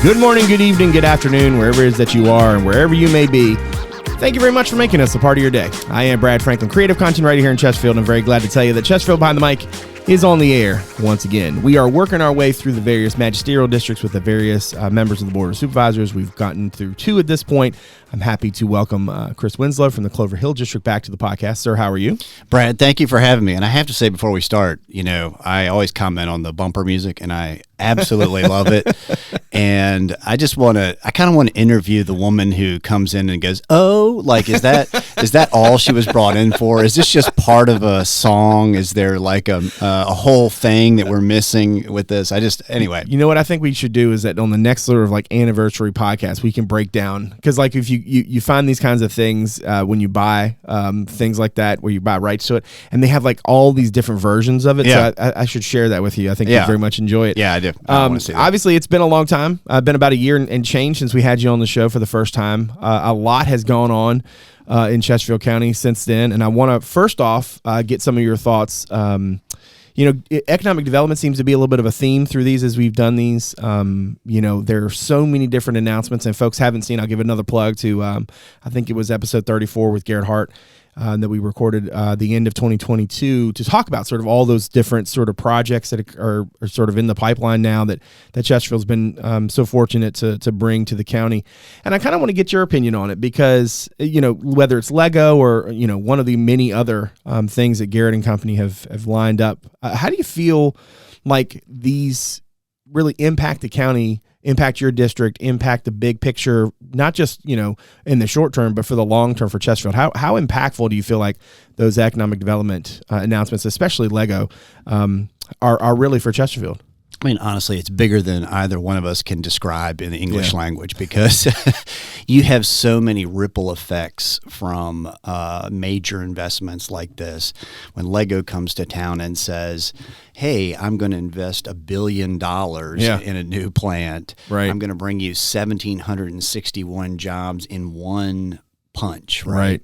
Good morning, good evening, good afternoon, wherever it is that you are and wherever you may be. Thank you very much for making us a part of your day. I am Brad Franklin, creative content writer here in Chesterfield, and I'm very glad to tell you that Chesterfield Behind the Mic is on the air once again. We are working our way through the various magisterial districts with the various members of the Board of Supervisors. We've gotten through 2 at this point. I'm happy to welcome Chris Winslow from the Clover Hill District back to the podcast. Sir, how are you? Brad, thank you for having me. And I have to say before we start, I always comment on the bumper music, and I absolutely love it. And I kind of want to interview the woman who comes in and goes, "Oh, like, is that all she was brought in for? Is this just part of a song? Is there like a whole thing that we're missing with this?" Anyway. You know what I think we should do is that on the next sort of like anniversary podcast, we can break down, because like if you find these kinds of things when you buy things like that, where you buy rights to it, and they have like all these different versions of it. Yeah. So I should share that with you. I think you'd very much enjoy it. Yeah, I do. I want to see that. Obviously, it's been a long time. Been about a year and change since we had you on the show for the first time. A lot has gone on in Chesterfield County since then, and I want to first off get some of your thoughts. Economic development seems to be a little bit of a theme through these as we've done these. There are so many different announcements, and folks haven't seen. I'll give another plug to, I think it was episode 34 with Hart that we recorded the end of 2022 to talk about sort of all those different sort of projects that are sort of in the pipeline now that Chesterfield's been so fortunate to bring to the county. And I kind of want to get your opinion on it because, whether it's Lego or, one of the many other things that Garrett and company have lined up, how do you feel like these really impact the county, impact your district, impact the big picture, not just, in the short term, but for the long term for Chesterfield? How impactful do you feel like those economic development announcements, especially Lego, are really for Chesterfield? I mean, honestly, it's bigger than either one of us can describe in the English language, because you have so many ripple effects from major investments like this. When Lego comes to town and says, "Hey, I'm going to invest $1 billion in a new plant. Right. I'm going to bring you 1,761 jobs in one punch." Right.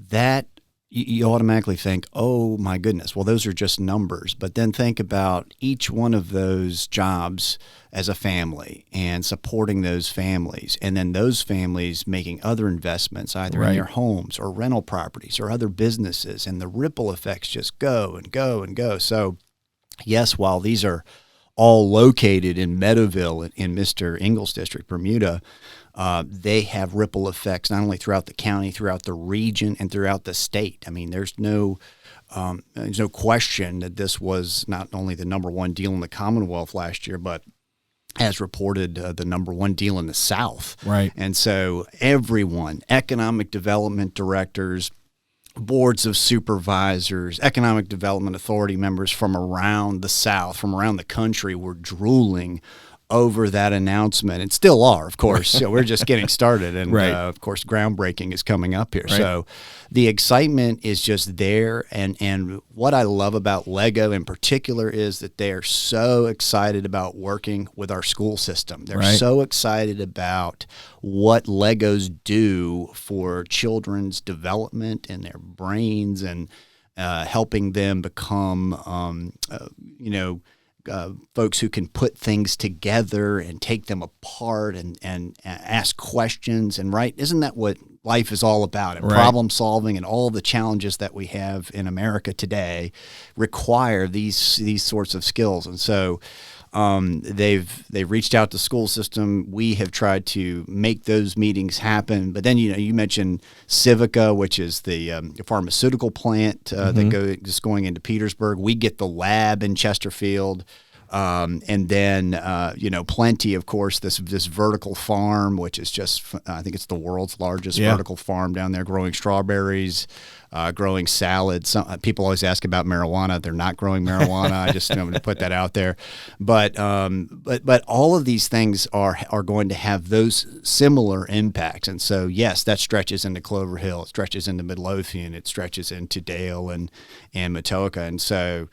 That you automatically think, oh my goodness, well, those are just numbers. But then think about each one of those jobs as a family and supporting those families, and then those families making other investments either in their homes or rental properties or other businesses, and the ripple effects just go and go and go. So yes, while these are all located in Meadowville in Mr. Ingles District, Bermuda, they have ripple effects not only throughout the county, throughout the region, and throughout the state. I mean, there's no question that this was not only the number one deal in the Commonwealth last year, but as reported, the number one deal in the South. Right. And so everyone, economic development directors, boards of supervisors, economic development authority members from around the South, from around the country, were drooling over that announcement, and still are, of course. So we're just getting started, and of course, groundbreaking is coming up here. Right. So the excitement is just there, and what I love about Lego in particular is that they are so excited about working with our school system. They're so excited about what Legos do for children's development and their brains, and helping them become, folks who can put things together and take them apart and ask questions. And isn't that what life is all about? And problem solving, and all the challenges that we have in America today require these sorts of skills. And so they've reached out to the school system. We have tried to make those meetings happen. But then, you mentioned Civica, which is the pharmaceutical plant that's going into Petersburg. We get the lab in Chesterfield. And then, Plenty, of course, this vertical farm, which is just, I think it's the world's largest vertical farm down there, growing strawberries, growing salads. Some people always ask about marijuana. They're not growing marijuana. I just want to put that out there. But all of these things are going to have those similar impacts. And so, yes, that stretches into Clover Hill. It stretches into Midlothian. It stretches into Dale and Matoaca. And so,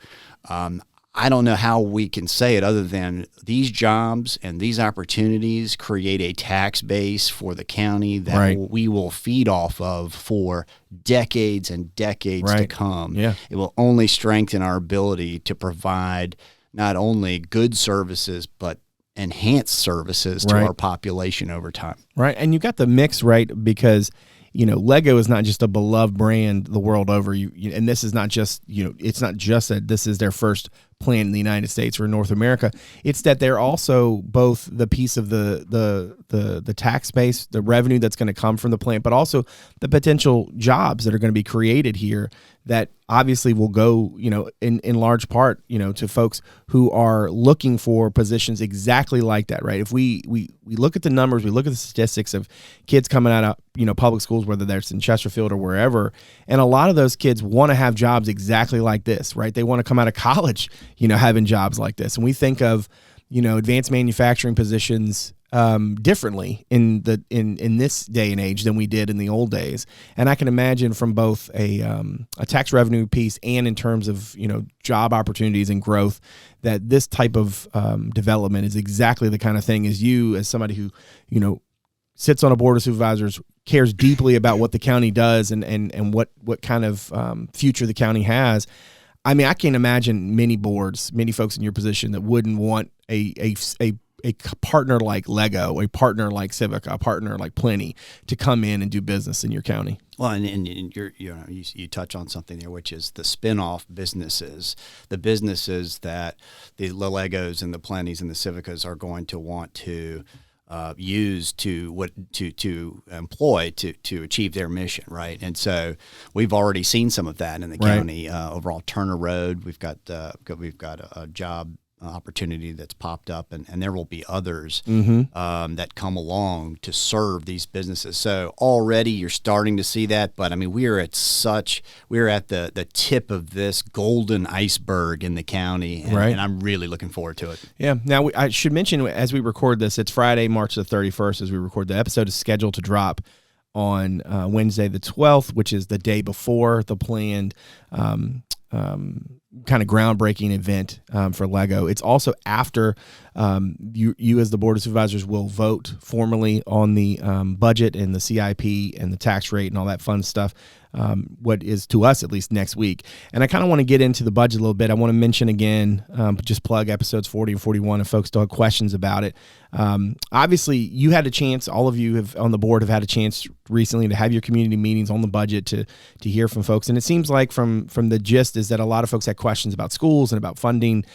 I don't know how we can say it other than these jobs and these opportunities create a tax base for the county that we will feed off of for decades and decades to come. Yeah. It will only strengthen our ability to provide not only good services, but enhance services to our population over time. Right. And you got the mix right because, Lego is not just a beloved brand the world over. And this is not just, it's not just that this is their first plant in the United States or North America. It's that they're also both the piece of the tax base, the revenue that's going to come from the plant, but also the potential jobs that are going to be created here that obviously will go, in large part, to folks who are looking for positions exactly like that, right? If we look at the numbers, we look at the statistics of kids coming out of, public schools, whether that's in Chesterfield or wherever, and a lot of those kids want to have jobs exactly like this, right? They want to come out of college, having jobs like this. And we think of, advanced manufacturing positions differently in this day and age than we did in the old days. And I can imagine from both a tax revenue piece and in terms of, job opportunities and growth, that this type of development is exactly the kind of thing as somebody who, sits on a board of supervisors, cares deeply about what the county does and what kind of future the county has. I mean, I can't imagine many folks in your position that wouldn't want a partner like Lego, a partner like Civica, a partner like Plenty to come in and do business in your county. Well, and you touch on something there, which is the spin-off businesses, the businesses that the Legos and the Plenties and the Civicas are going to want to use to employ to achieve their mission, right? And so we've already seen some of that in the county. Overall, Turner Road, we've got a job opportunity that's popped up, and there will be others that come along to serve these businesses. So already you're starting to see that, but I mean we're at the tip of this golden iceberg in the county, and I'm really looking forward to it. Yeah. Now I should mention as we record this, it's Friday, March the 31st. As we record, the episode is scheduled to drop on Wednesday the 12th, which is the day before the planned kind of groundbreaking event for Lego. It's also after you as the Board of Supervisors will vote formally on the budget and the CIP and the tax rate and all that fun stuff, what is to us at least next week. And I kind of want to get into the budget a little bit. I want to mention again, just plug episodes 40 and 41 if folks still have questions about it. Obviously, you had a chance, all of you on the board have had a chance recently to have your community meetings on the budget to hear from folks. And it seems like from the gist is that a lot of folks had questions about schools and about funding,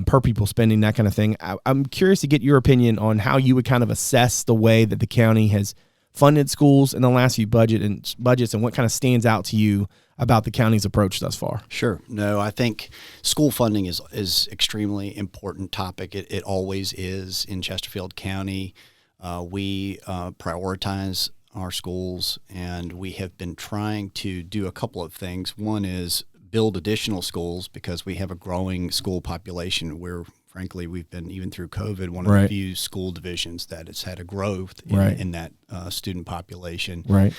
per pupil spending, that kind of thing. I'm curious to get your opinion on how you would kind of assess the way that the county has funded schools in the last few budgets and what kind of stands out to you about the county's approach thus far. Sure. No, I think school funding is extremely important topic. It always is in Chesterfield County. We prioritize our schools, and we have been trying to do a couple of things. One is build additional schools because we have a growing school population where, frankly, we've been, even through COVID, one of the few school divisions that has had a growth in that student population. Right.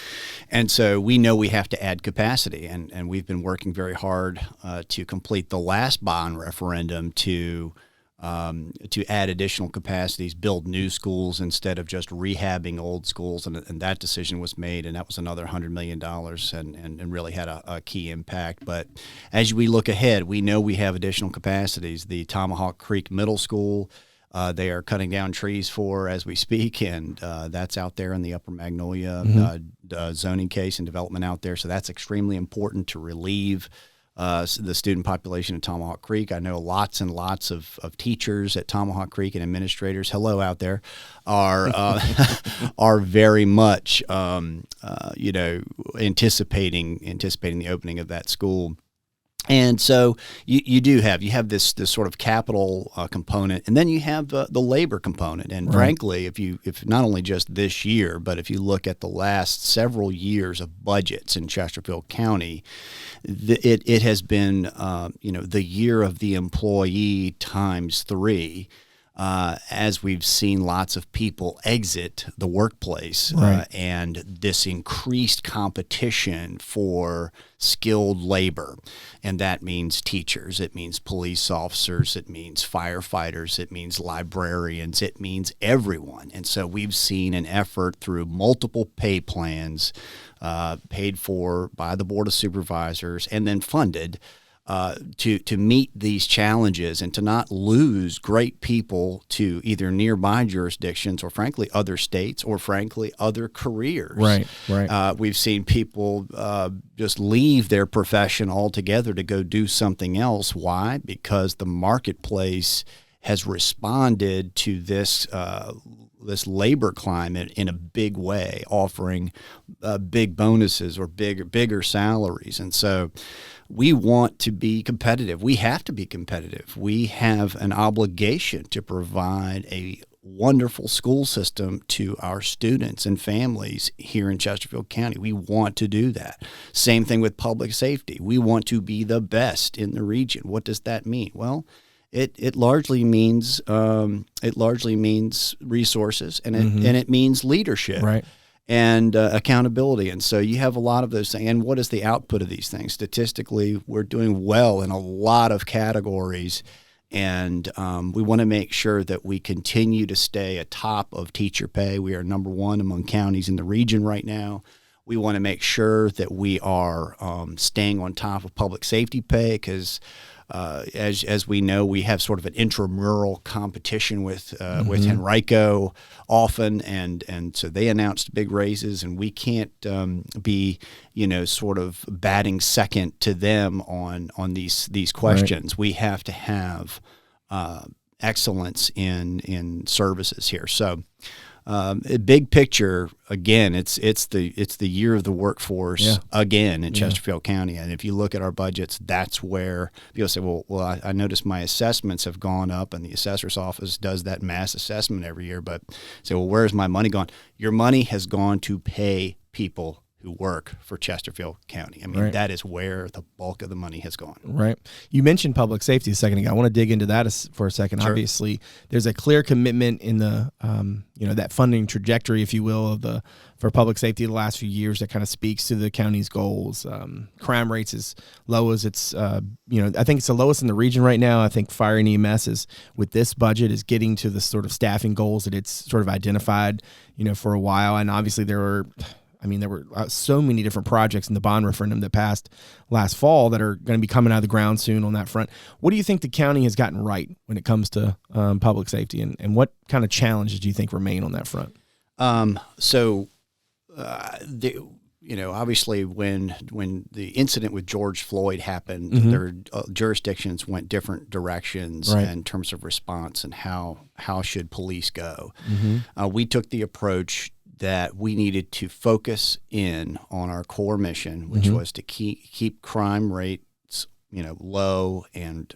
And so we know we have to add capacity, and we've been working very hard to complete the last bond referendum to add additional capacities, build new schools instead of just rehabbing old schools. And that decision was made, and that was another $100 million and really had a key impact. But as we look ahead, we know we have additional capacities. The Tomahawk Creek Middle School, they are cutting down trees for as we speak, and that's out there in the Upper Magnolia zoning case and development out there. So that's extremely important to relieve the student population at Tomahawk Creek. I know lots and lots of teachers at Tomahawk Creek and administrators, hello out there, are very much anticipating the opening of that school. And so you have this sort of capital component, and then you have the labor component. And frankly, if not only just this year, but if you look at the last several years of budgets in Chesterfield County, it has been the year of the employee times 3. As we've seen lots of people exit the workplace and this increased competition for skilled labor. And that means teachers, it means police officers, it means firefighters, it means librarians, it means everyone. And so we've seen an effort through multiple pay plans paid for by the Board of Supervisors and then funded to meet these challenges and to not lose great people to either nearby jurisdictions or frankly other states or frankly other careers. Right. We've seen people just leave their profession altogether to go do something else. Why? Because the marketplace has responded to this labor climate in a big way, offering big bonuses or bigger salaries. And so we want to be competitive. We have to be competitive. We have an obligation to provide a wonderful school system to our students and families here in Chesterfield County. We want to do that. Same thing with public safety. We want to be the best in the region. What does that mean? Well, it largely means resources, and it means leadership. Right. And accountability. And so you have a lot of those things. And what is the output of these things? Statistically, we're doing well in a lot of categories. And we want to make sure that we continue to stay atop of teacher pay. We are number one among counties in the region right now. We want to make sure that we are staying on top of public safety pay because as we know, we have sort of an intramural competition with Henrico often, and so they announced big raises, and we can't be sort of batting second to them on these questions. Right. We have to have excellence in services here. So. A big picture, again, it's the year of the workforce again in Chesterfield County. And if you look at our budgets, that's where people say, well, I noticed my assessments have gone up, and the assessor's office does that mass assessment every year. But say, well, where's my money gone? Your money has gone to pay people who work for Chesterfield County. I mean, that is where the bulk of the money has gone. Right. You mentioned public safety a second ago. I want to dig into that for a second. Sure. Obviously, there's a clear commitment in the, that funding trajectory, if you will, for public safety the last few years that kind of speaks to the county's goals. Crime rates as low as it's, I think it's the lowest in the region right now. I think fire and EMS with this budget is getting to the sort of staffing goals that it's sort of identified, for a while. And obviously there were so many different projects in the bond referendum that passed last fall that are going to be coming out of the ground soon on that front. What do you think the county has gotten right when it comes to public safety, and what kind of challenges do you think remain on that front? Obviously when the incident with George Floyd happened, their jurisdictions went different directions in terms of response and how should police go. We took the approach that we needed to focus in on our core mission, which was to keep crime rates, low and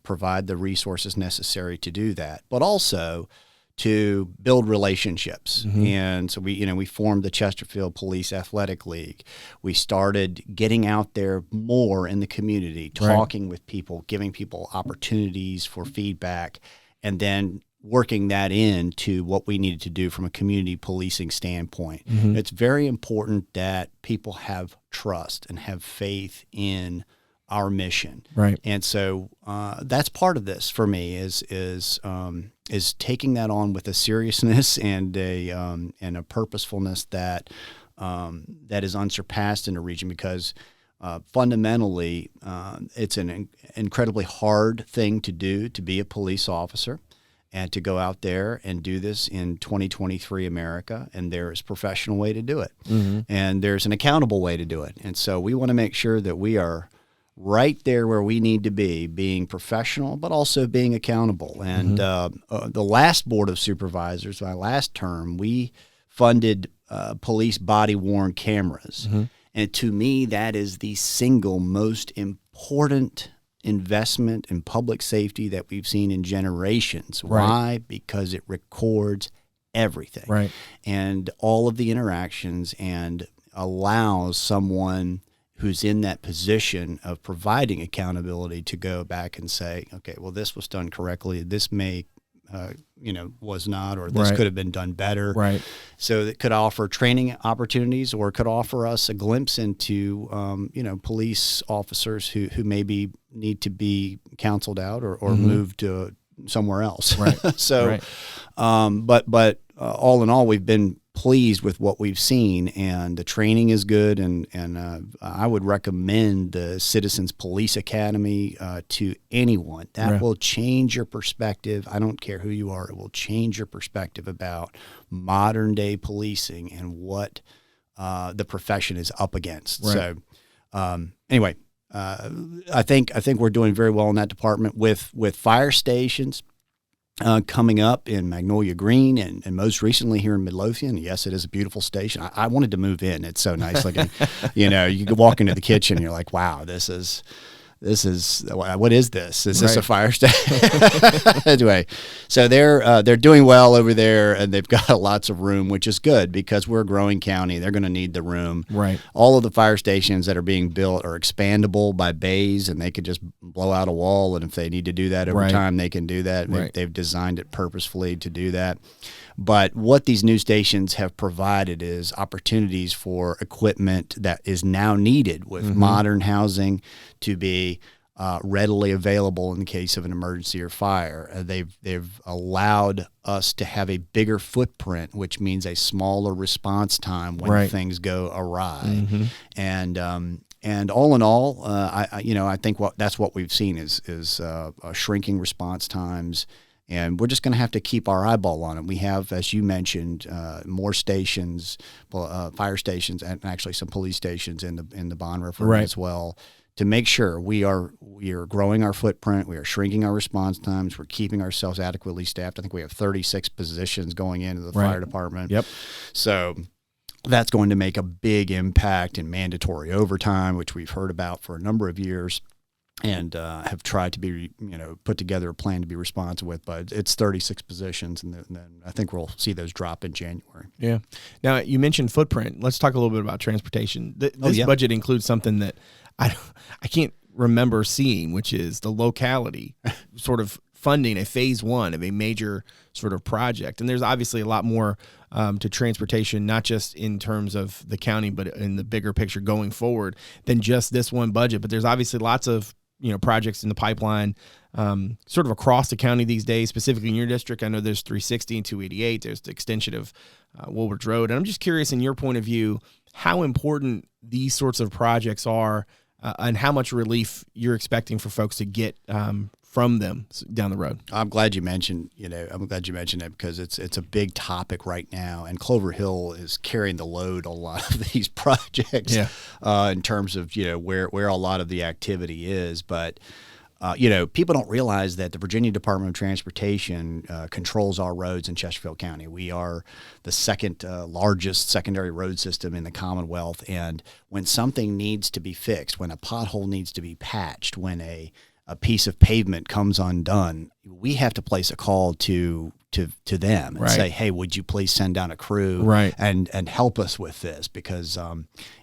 provide the resources necessary to do that, but also to build relationships. And so we formed the Chesterfield Police Athletic League. We started getting out there more in the community, talking with people, giving people opportunities for feedback, and then working that into what we needed to do from a community policing standpoint. It's very important that people have trust and have faith in our mission. Right. And so that's part of this for me is taking that on with a seriousness and a purposefulness that is unsurpassed in the region, because fundamentally it's an incredibly hard thing to do, to be a police officer and to go out there and do this in 2023 America. And there's a professional way to do it. And there's an accountable way to do it. And so we want to make sure that we are right there where we need to be, being professional, but also being accountable. And the last Board of Supervisors, my last term, we funded police body-worn cameras. And to me, that is the single most important investment in public safety that we've seen in generations. Why? Because it records everything and all of the interactions, and allows someone who's in that position of providing accountability to go back and say, okay, well, this was done correctly. This may, was not, or this could have been done better. So it could offer training opportunities, or it could offer us a glimpse into, police officers who maybe need to be counseled out or moved to somewhere else. So, but all in all, we've been pleased with what we've seen, and the training is good, and I would recommend the Citizens Police Academy to anyone. That will change your perspective. I don't care who you are. It will change your perspective about modern day policing and what the profession is up against. So anyway, I think we're doing very well in that department with fire stations coming up in Magnolia Green and most recently here in Midlothian. Yes, it is a beautiful station. I wanted to move in. It's so nice looking. You know, you could walk into the kitchen and you're like, wow, this is what is this? Is this a fire station? Anyway, so they're doing well over there, and they've got lots of room, which is good because we're a growing county. They're going to need the room. Right. All of the fire stations that are being built are expandable by bays, and they could just blow out a wall. And if they need to do that over time, they can do that. They've designed it purposefully to do that. But what these new stations have provided is opportunities for equipment that is now needed with modern housing to be readily available in the case of an emergency or fire. They've allowed us to have a bigger footprint, which means a smaller response time when things go awry. And all in all, I think that's what we've seen is shrinking response times. And we're just going to have to keep our eyeball on it. We have, as you mentioned, more stations, fire stations, and actually some police stations in the Bond River as well, to make sure we are growing our footprint, we are shrinking our response times, we're keeping ourselves adequately staffed. I think we have 36 positions going into the fire department. Yep. So that's going to make a big impact in mandatory overtime, which we've heard about for a number of years. And have tried to be, put together a plan to be responsive with, but it's 36 positions, and then I think we'll see those drop in January. Yeah. Now, you mentioned footprint. Let's talk a little bit about transportation. This budget includes something that I can't remember seeing, which is the locality sort of funding a phase one of a major sort of project. And there's obviously a lot more to transportation, not just in terms of the county, but in the bigger picture going forward than just this one budget. But there's obviously lots of projects in the pipeline sort of across the county these days, specifically in your district. I know there's 360 and 288. There's the extension of Woolridge Road. And I'm just curious, in your point of view, how important these sorts of projects are and how much relief you're expecting for folks to get from them down the road. I'm glad you mentioned it because it's a big topic right now, and Clover Hill is carrying the load on a lot of these projects in terms of where a lot of the activity is. But people don't realize that the Virginia Department of Transportation controls our roads in Chesterfield County. We are the second largest secondary road system in the Commonwealth, and when something needs to be fixed, when a pothole needs to be patched, when a piece of pavement comes undone, we have to place a call to them and say, hey, would you please send down a crew and help us with this because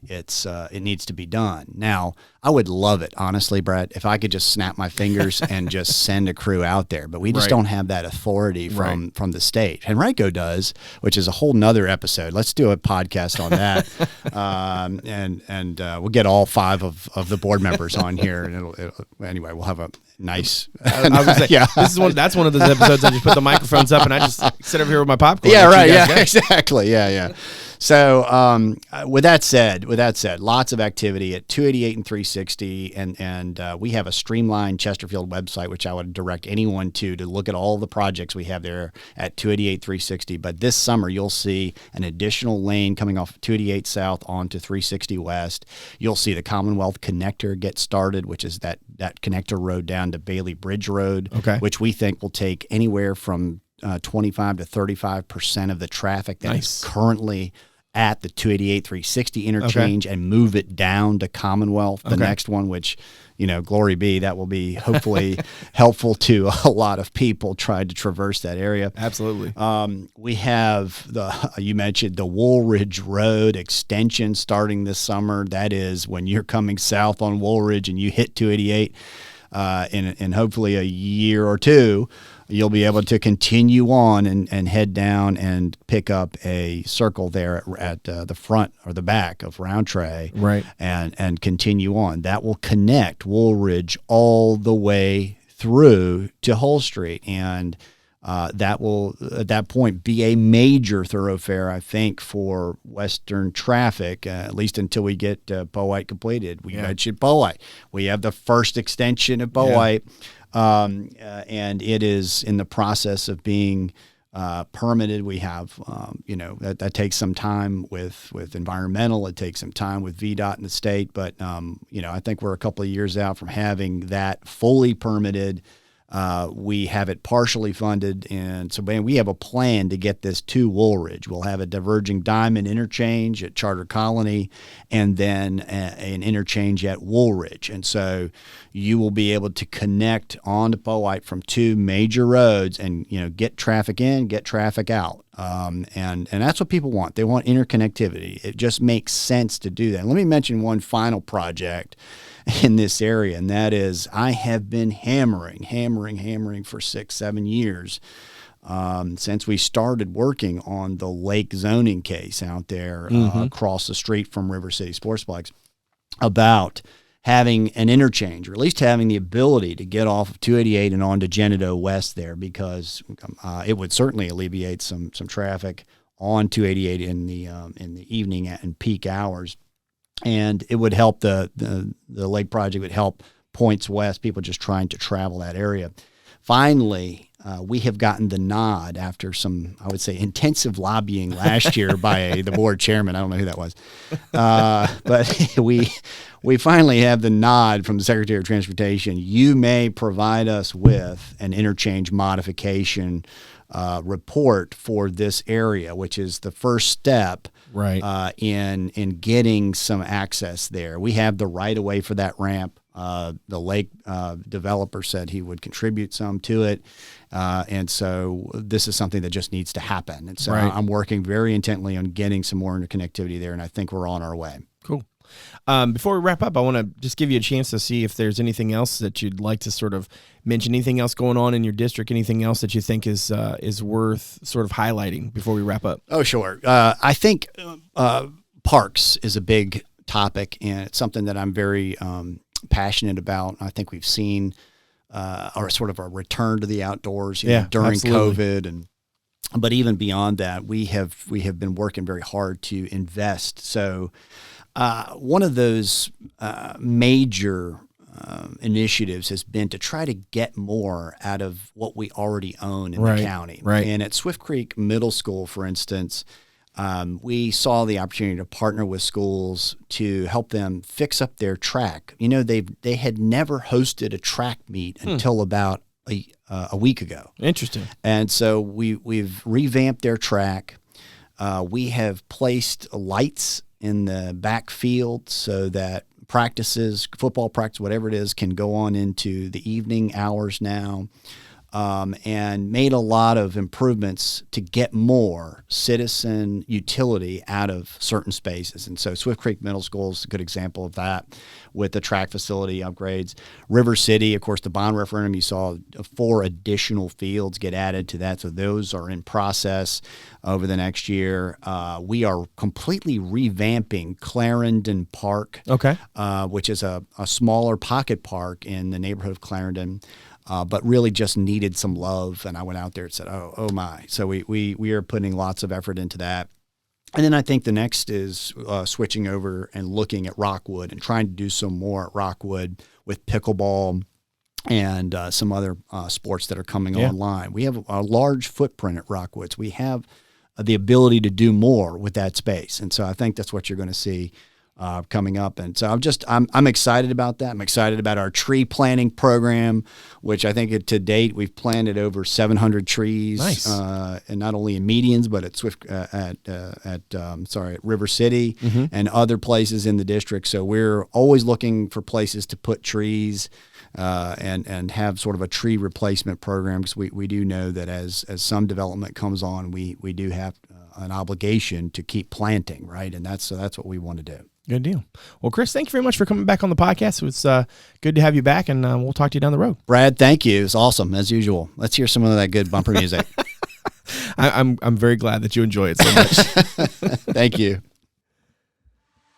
it needs to be done. Now, I would love it, honestly, Brett, if I could just snap my fingers and just send a crew out there, but we just don't have that authority from the state. Henrico does, which is a whole nother episode. Let's do a podcast on that, and we'll get all 5 of the board members on here, and anyway, we'll have a nice. I was gonna say, that's one of those episodes I just put the microphones up and I just sit over here with my popcorn. Yeah, right. Yeah, exactly. Yeah. So with that said, lots of activity at 288 and 360, and we have a streamlined Chesterfield website, which I would direct anyone to look at all the projects we have there at 288, 360. But this summer, you'll see an additional lane coming off 288 South onto 360 West. You'll see the Commonwealth Connector get started, which is that connector road down to Bailey Bridge Road, which we think will take anywhere from 25 to 35% of the traffic that is currently at the 288 360 interchange and move it down to Commonwealth, the next one, which, glory be, that will be hopefully helpful to a lot of people trying to traverse that area. Absolutely. We have you mentioned the Woolridge Road extension starting this summer. That is when you're coming south on Woolridge and you hit 288 in hopefully a year or two, you'll be able to continue on and head down and pick up a circle there at the front or the back of Roundtray, and continue on. That will connect Woolridge all the way through to Hull Street. And that will, at that point, be a major thoroughfare, I think, for Western traffic, at least until we get Powhite completed. We mentioned Powhite. We have the first extension of Powhite, and it is in the process of being permitted. We have, that takes some time with environmental. It takes some time with VDOT in the state, but I think we're a couple of years out from having that fully permitted. We have it partially funded, and so we have a plan to get this to Woolridge. We'll have a diverging diamond interchange at Charter Colony, and then an interchange at Woolridge. And so you will be able to connect onto Powhite from two major roads, and get traffic in, get traffic out. And that's what people want. They want interconnectivity. It just makes sense to do that. And let me mention one final project in this area, and that is I have been hammering for 6-7 years since we started working on the lake zoning case out there across the street from River City Sportsplex about having an interchange, or at least having the ability to get off of 288 and onto Genito West there, because it would certainly alleviate some traffic on 288 in the evening and peak hours. And it would help the lake project would help points west, people just trying to travel that area. Finally, we have gotten the nod after some, I would say, intensive lobbying last year by the board chairman. I don't know who that was. But we finally have the nod from the Secretary of Transportation. You may provide us with an interchange modification report for this area, which is the first step in getting some access there. We have the right of way for that ramp. The lake developer said he would contribute some to it. And so this is something that just needs to happen. And so I'm working very intently on getting some more interconnectivity there, and I think we're on our way. Cool. Before we wrap up, I want to just give you a chance to see if there's anything else that you'd like to sort of mention, anything else going on in your district, anything else that you think is worth sort of highlighting before we wrap up. Oh, sure. I think parks is a big topic, and it's something that I'm very passionate about. I think we've seen our sort of a return to the outdoors during COVID, but even beyond that, we have been working very hard to invest. So one of those major initiatives has been to try to get more out of what we already own in the county. And at Swift Creek Middle School, for instance, we saw the opportunity to partner with schools to help them fix up their track. They had never hosted a track meet until about a week ago. Interesting. And so we've revamped their track. We have placed lights in the backfield so that practices, football practice, whatever it is, can go on into the evening hours now. And made a lot of improvements to get more citizen utility out of certain spaces. And so Swift Creek Middle School is a good example of that with the track facility upgrades. River City, of course, the bond referendum, you saw 4 additional fields get added to that. So those are in process over the next year. We are completely revamping Clarendon Park, which is a smaller pocket park in the neighborhood of Clarendon. But really just needed some love, and I went out there and said, oh my. So we are putting lots of effort into that. And then I think the next is switching over and looking at Rockwood and trying to do some more at Rockwood with pickleball and some other sports that are coming online. We have a large footprint at Rockwood. So we have the ability to do more with that space. And so I think that's what you're going to see coming up. And so I'm excited about that. I'm excited about our tree planting program, which I think to date we've planted over 700 trees. Nice. And not only in medians, but at River City and other places in the district. So we're always looking for places to put trees and have sort of a tree replacement program, because we do know that as some development comes on, we do have an obligation to keep planting, right? And that's what we want to do. Good deal. Well, Chris, thank you very much for coming back on the podcast. It was good to have you back, and we'll talk to you down the road. Brad, thank you. It was awesome, as usual. Let's hear some of that good bumper music. I'm very glad that you enjoy it so much. Thank you.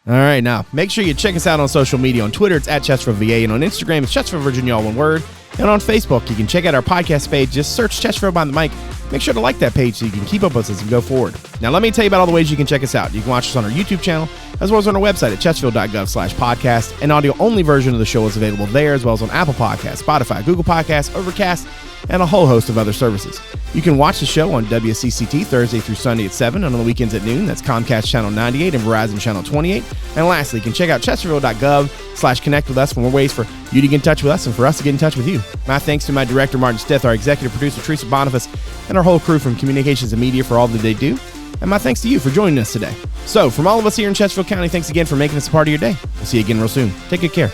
All right, now make sure you check us out on social media. On Twitter, it's at Chesterfield VA, and on Instagram, it's Chesterfield Virginia, all one word. And on Facebook, you can check out our podcast page. Just search Chesterfield Behind the Mic. Make sure to like that page so you can keep up with us as we go forward. Now, let me tell you about all the ways you can check us out. You can watch us on our YouTube channel, as well as on our website at chesterfield.gov/podcast. An audio-only version of the show is available there, as well as on Apple Podcasts, Spotify, Google Podcasts, Overcast, and a whole host of other services. You can watch the show on WCCT Thursday through Sunday at 7 and on the weekends at noon. That's Comcast Channel 98 and Verizon Channel 28. And lastly, you can check out chesterfield.gov/connect with us for more ways for you to get in touch with us and for us to get in touch with you. My thanks to my director, Martin Stith, our executive producer, Teresa, Bonifas, and our whole crew from Communications and Media for all that they do. And my thanks to you for joining us today. So, from all of us here in Chesterfield County, thanks again for making us a part of your day. We'll see you again real soon. Take good care.